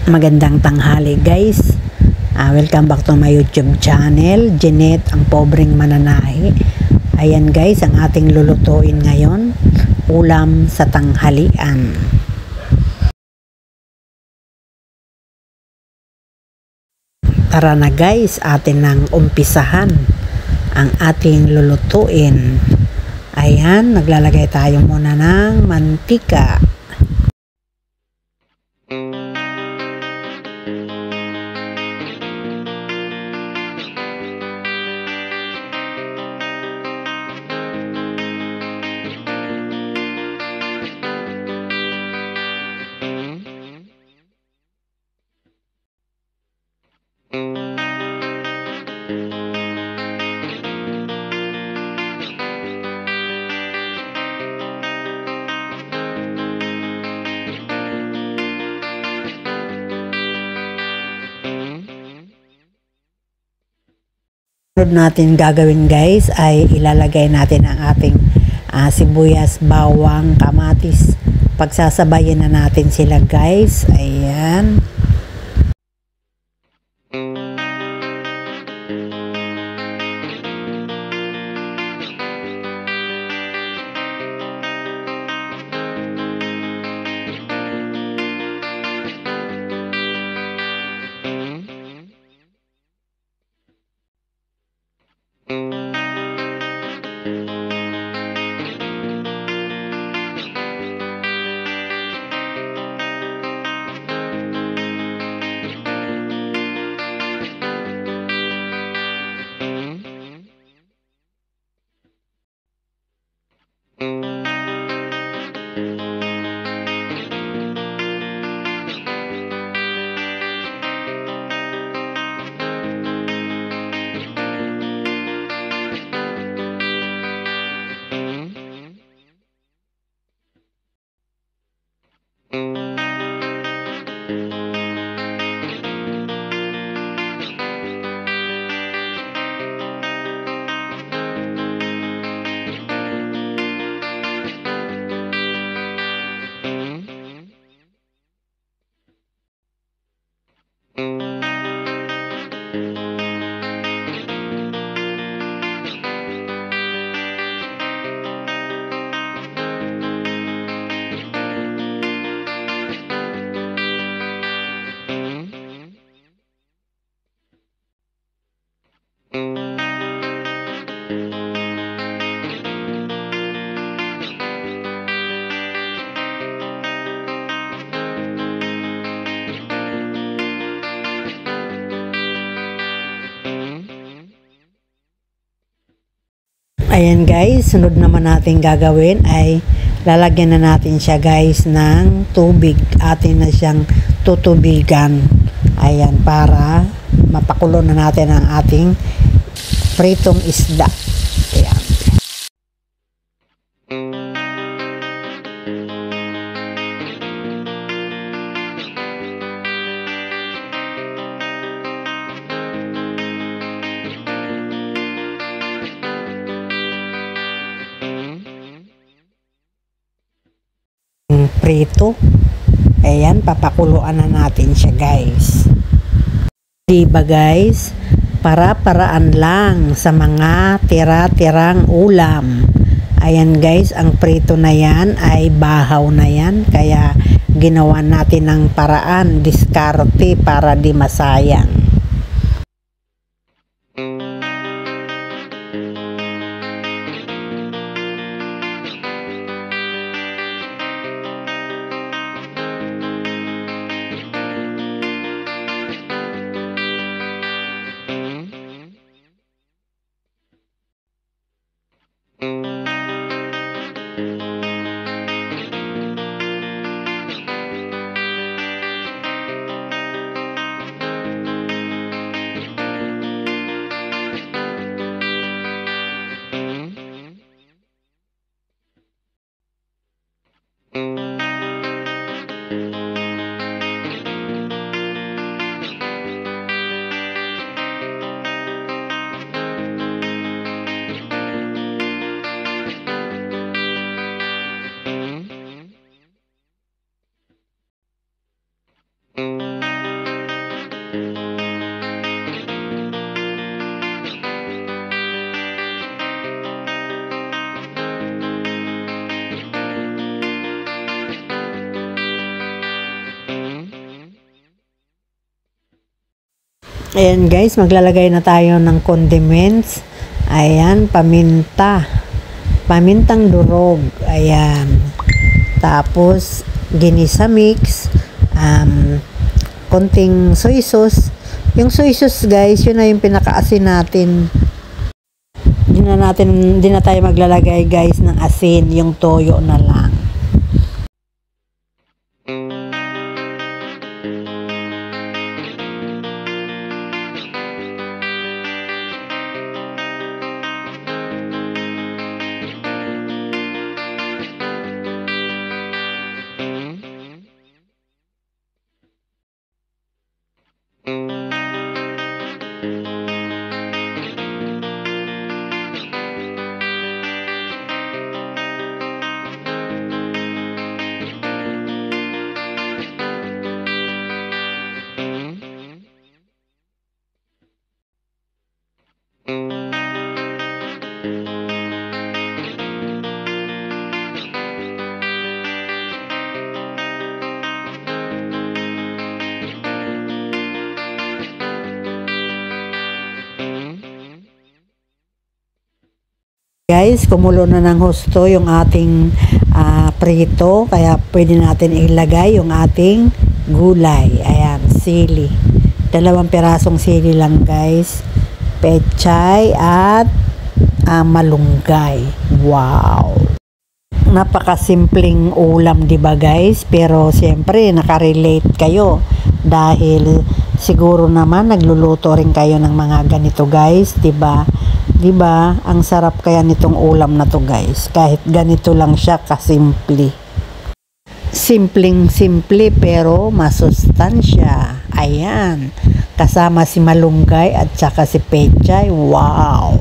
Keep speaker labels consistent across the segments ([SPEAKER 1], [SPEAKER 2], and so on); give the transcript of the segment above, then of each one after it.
[SPEAKER 1] Magandang tanghali guys. Welcome back to my YouTube channel, Jeanette ang pobreng mananahi. Ayan guys, ang ating lulutuin ngayon, ulam sa tanghalian. Tara na guys, atin nang umpisahan ang ating lulutuin. Ayan, naglalagay tayo muna ng mantika. Sunod natin gagawin guys ay ilalagay natin ang ating sibuyas, bawang, kamatis. Pagsasabayin na natin sila guys. Ayan. Ayan guys, sunod naman natin gagawin ay lalagyan na natin siya guys ng tubig. Atin na siyang tutubigan. Ayan, para mapakulo na natin ang ating pritong isda. Ayan. Prito. Ayan, papakuluan na natin siya guys. Diba guys? Para-paraan lang sa mga tira-tirang ulam. Ayan guys, ang prito na yan ay bahaw na yan. Kaya ginawa natin ng paraan, diskarte para di masayang. Ayan guys, maglalagay na tayo ng condiments. Ayan, paminta. Pamintang durog. Ayan. Tapos, ginisa mix. Konting soy sauce. Yung soy sauce guys, yun na yung pinakaasin natin. Di na tayo maglalagay guys ng asin. Yung toyo na lang. Guys, kumulo na ng husto yung ating prito, kaya pwede natin ilagay yung ating gulay. Ayan, sili. 2 pirasong sili lang guys. Pechay at malunggay. Wow! Napakasimpleng ulam, 'di ba guys? Pero siyempre nakarelate kayo dahil siguro naman nagluluto rin kayo ng mga ganito guys, 'di ba? 'Di ba? Ang sarap kaya nitong ulam na to guys. Kahit ganito lang siya kasimple. Simpleng-simple pero masustansya. Ayan. Kasama si malunggay at saka si pechay. Wow!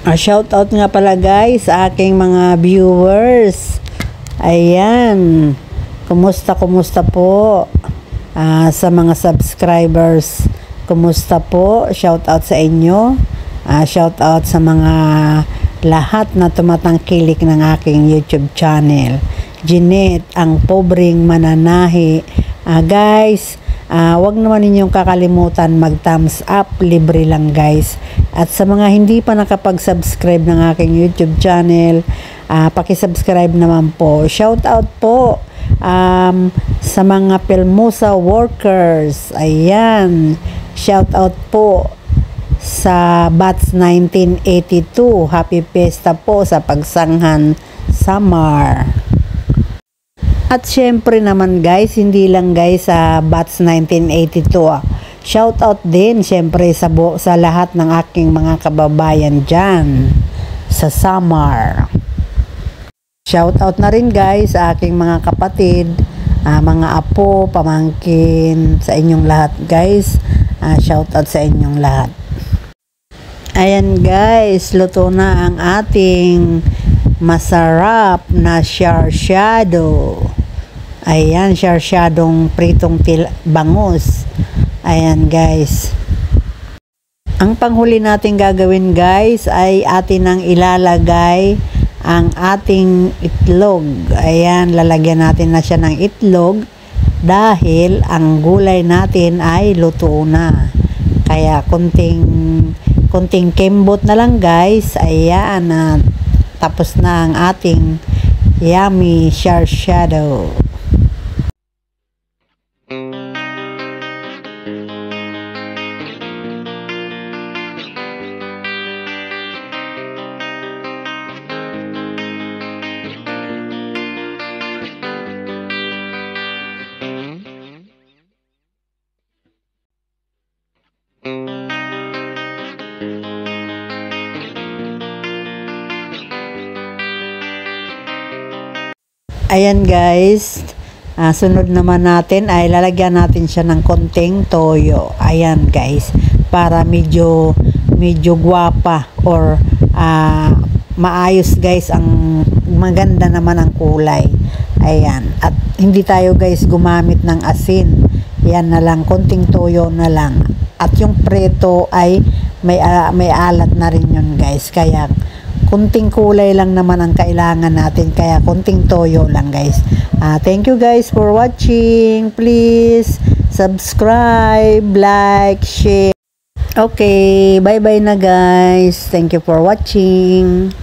[SPEAKER 1] Shoutout nga pala guys sa aking mga viewers. Ayan. Kumusta po? Sa mga subscribers. Kumusta po? Shoutout sa inyo. Shout out sa mga lahat na tumatangkilik ng aking YouTube channel. Jeanette, ang pobreng mananahi. Guys, wag naman ninyong kakalimutan mag-thumbs up. Libre lang guys. At sa mga hindi pa nakapag-subscribe ng aking YouTube channel, paki-subscribe naman po. Shout out po sa mga Pelmosa workers. Ayan. Shout out po sa Bats 1982. Happy Fiesta po sa Pagsanghan Samar. At syempre naman guys, hindi lang guys sa Bats 1982. Shout out din syempre sa lahat ng aking mga kababayan dyan sa Samar. Shout out na rin guys sa aking mga kapatid, mga apo, pamangkin, sa inyong lahat guys. Shout out sa inyong lahat. Ayan guys, luto na ang ating masarap na sarsyado. Ayan, sarsyadong pritong bangus. Ayan guys. Ang panghuli natin gagawin guys ay atin nang ilalagay ang ating itlog. Ayan, lalagyan natin na siya ng itlog dahil ang gulay natin ay luto na. Kaya konting kembot na lang guys. Ayan, tapos na ang ating yummy sarsyado. Ayan guys, sunod naman natin ay lalagyan natin siya ng konting toyo. Ayan guys, para medyo guwapa or maayos guys, ang maganda naman ang kulay. Ayan, at hindi tayo guys gumamit ng asin. Yan na lang, konting toyo na lang. At yung preto ay may alat na rin yun guys. Kaya kunting kulay lang naman ang kailangan natin, kaya kunting toyo lang guys. Thank you guys for watching. Please subscribe, like, share. Okay, bye-bye na guys. Thank you for watching.